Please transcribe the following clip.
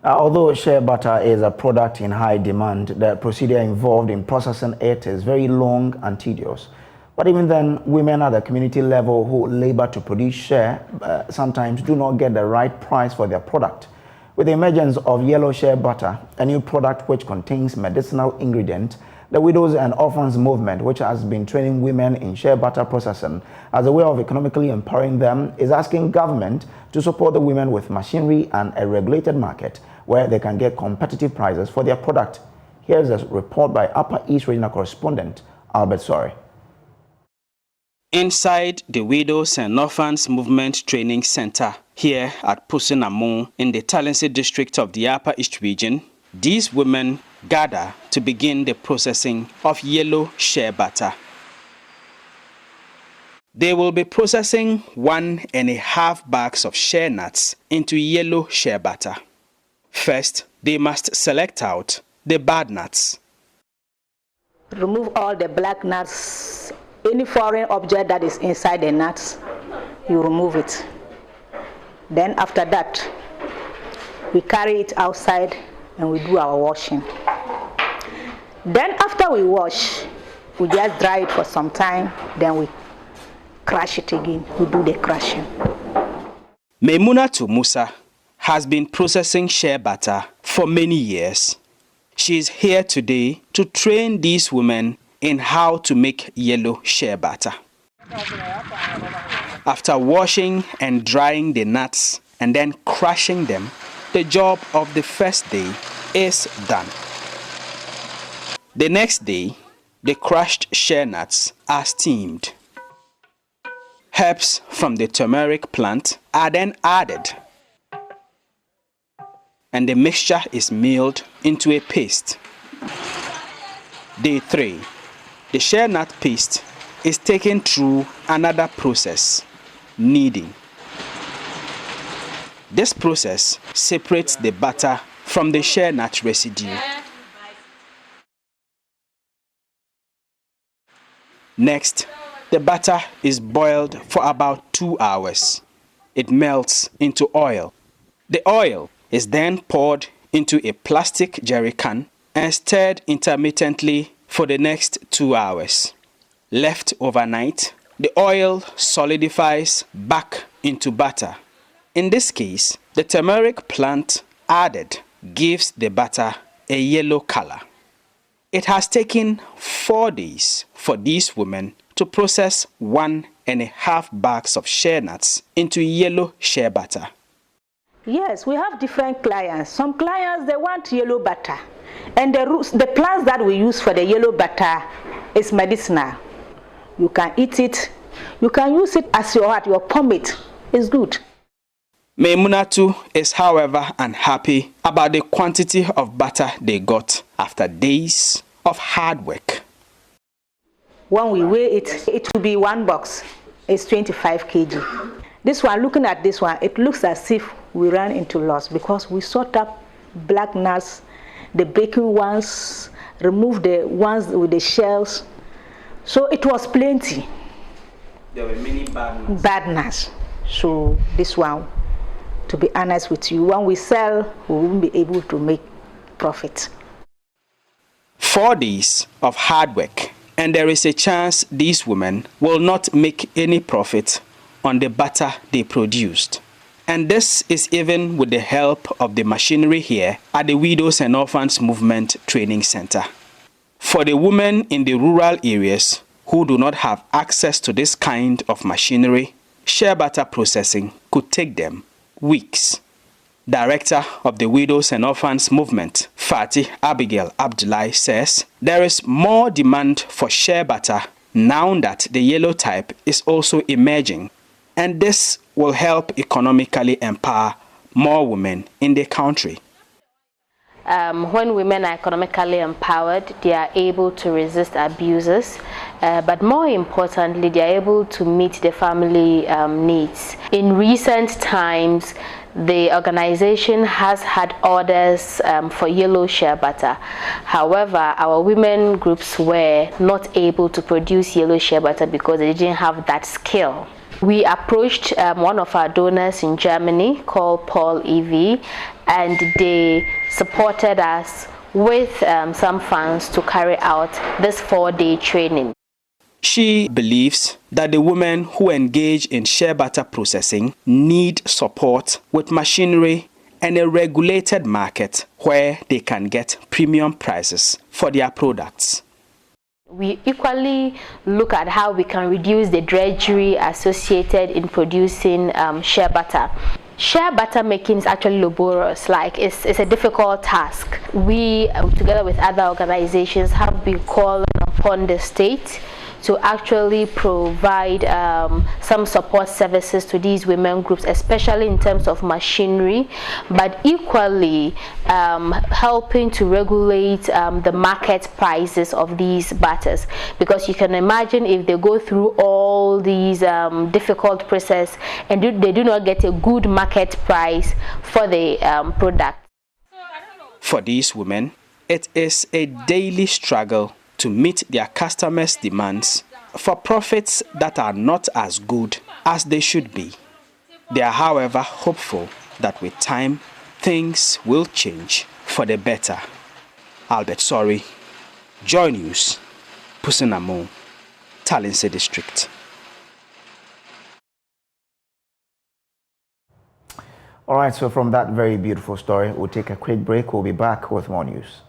Although shea butter is a product in high demand, the procedure involved in processing it is very long and tedious. But even then, women at the community level who labor to produce shea sometimes do not get the right price for their product. With the emergence of yellow shea butter, a new product which contains medicinal ingredients, the Widows and Orphans movement, which has been training women in shea butter processing as a way of economically empowering them, is asking government to support the women with machinery and a regulated market where they can get competitive prices for their product. Here's a report by Upper East Regional correspondent Albert Sorry. Inside the Widows and Orphans Movement Training Center here at Pusinamo in the Talensi district of the Upper East Region, these women gather to begin the processing of yellow shea butter. They will be processing 1.5 bags of shea nuts into yellow shea butter. First, they must select out the bad nuts. Remove all the black nuts. Any foreign object that is inside the nuts, you remove it. Then after that, we carry it outside and we do our washing. Then after we wash, we just dry it for some time, then we crush it again. We do the crushing. Meimunatu Musa has been processing shea butter for many years. She is here today to train these women in how to make yellow shea butter. After washing and drying the nuts and then crushing them, the job of the first day is done. The next day, the crushed shea nuts are steamed. Herbs from the turmeric plant are then added, and the mixture is milled into a paste. Day 3. The shea nut paste is taken through another process, kneading. This process separates the butter from the shea nut residue. Next, the butter is boiled for about 2 hours. It melts into oil. The oil is then poured into a plastic jerry can and stirred intermittently for the next 2 hours. Left overnight, the oil solidifies back into butter. In this case, the turmeric plant added gives the butter a yellow color. It has taken 4 days for these women to process 1.5 bags of shea nuts into yellow shea butter. Yes, we have different clients. Some clients, they want yellow butter. And the plants that we use for the yellow butter is medicinal. You can eat it. You can use it as your pomade. It's good. Meimunatu is, however, unhappy about the quantity of butter they got after days of hard work. When we weigh it, it will be 1 box. It's 25 kg. This one, looking at this one, it looks as if we ran into loss because we sort up black nuts, the baking ones, remove the ones with the shells. So it was plenty. There were many bad nuts. Bad nuts. So this one, to be honest with you, when we sell, we won't be able to make profit. 4 days of hard work, and there is a chance these women will not make any profit on the butter they produced. And this is even with the help of the machinery here at the Widows and Orphans Movement Training Center. For the women in the rural areas who do not have access to this kind of machinery, shea butter processing could take them weeks. Director of the Widows and Orphans Movement, Fatih Abigail Abdullahi, says there is more demand for shea butter now that the yellow type is also emerging, and this will help economically empower more women in the country. When women are economically empowered, they are able to resist abuses, but more importantly, they are able to meet the family needs. In recent times, the organization has had orders for yellow shea butter. However, our women groups were not able to produce yellow shea butter because they didn't have that skill. We approached one of our donors in Germany called Paul EV, and they supported us with some funds to carry out this 4-day training. She believes that the women who engage in shea butter processing need support with machinery and a regulated market where they can get premium prices for their products. We equally look at how we can reduce the drudgery associated in producing shea butter. Shea butter making is actually laborious, like it's a difficult task. We, together with other organizations, have been calling upon the state to actually provide some support services to these women groups, especially in terms of machinery, but equally helping to regulate the market prices of these butters, because you can imagine if they go through all these difficult process and they do not get a good market price for the product. For these women, it is a daily struggle to meet their customers' demands for profits that are not as good as they should be. They are, however, hopeful that with time, things will change for the better. Albert Sorry, JoyNews, Pusinamo, Talinse District. All right, so from that very beautiful story, we'll take a quick break. We'll be back with more news.